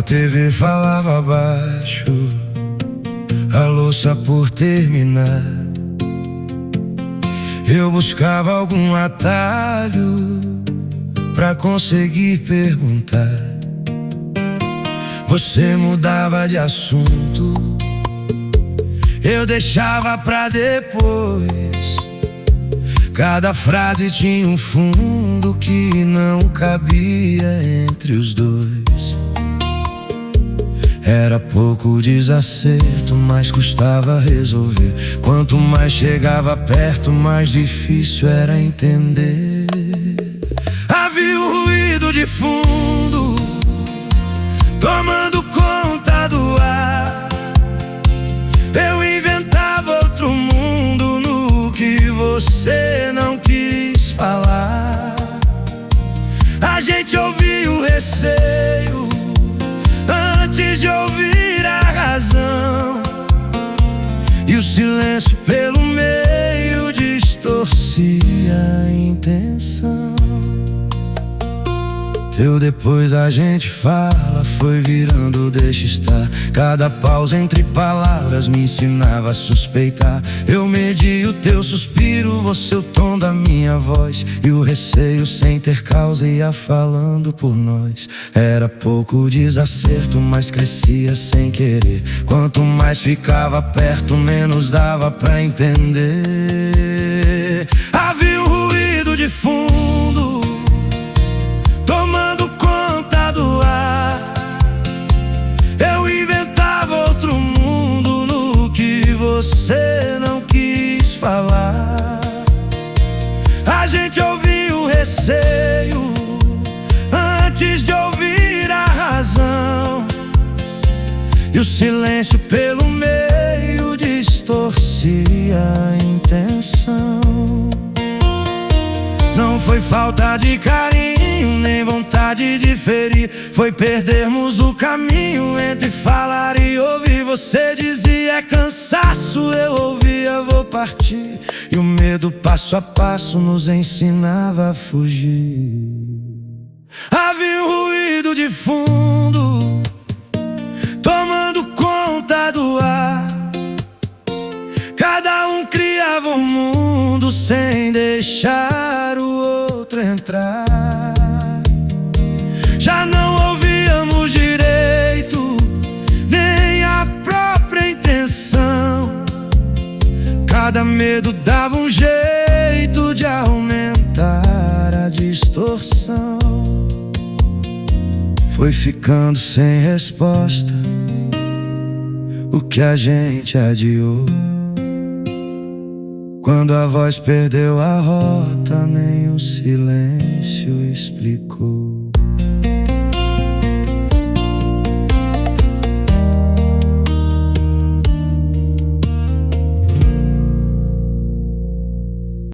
TV falava baixo, a louça por terminar. Eu buscava algum atalho pra conseguir perguntar. Você mudava de assunto, eu deixava pra depois. Cada frase tinha um fundo que não cabia entre os dois. Era pouco desacerto, mas custava resolver. Quanto mais chegava perto, mais difícil era entender. Havia um ruído de fundo tomando conta do ar. Eu inventava outro mundo no que você não quis falar. A gente ouvia o receio antes de ouvir a razão, e o silêncio pelo meio distorcia a intenção. Teu depois a gente fala foi virando deixa estar. Cada pausa entre palavras me ensinava a suspeitar. Eu medi o teu suspiro, você o tom da minha voz, e o receio sem ter causa ia falando por nós. Era pouco desacerto, mas crescia sem querer. Quanto mais ficava perto, menos dava pra entender. Havia um ruído de fundo tomando conta do ar. Eu inventava outro mundo no que você não quis falar. A gente ouvia o receio antes de ouvir a razão, e o silêncio pelo meio distorcia a intenção. Não foi falta de carinho, nem vontade de ferir. Foi perdermos o caminho entre falar e ouvir. Você dizia é cansaço, eu ouvia vou partir, e o medo passo a passo nos ensinava a fugir. Havia um ruído de fundo tomando conta do ar. Cada um criava um mundo sem deixar o outro entrar. Já não ouvíamos direito nem a própria intenção. Cada medo dava um jeito de aumentar a distorção. Foi ficando sem resposta o que a gente adiou. Quando a voz perdeu a rota, nem o silêncio explicou.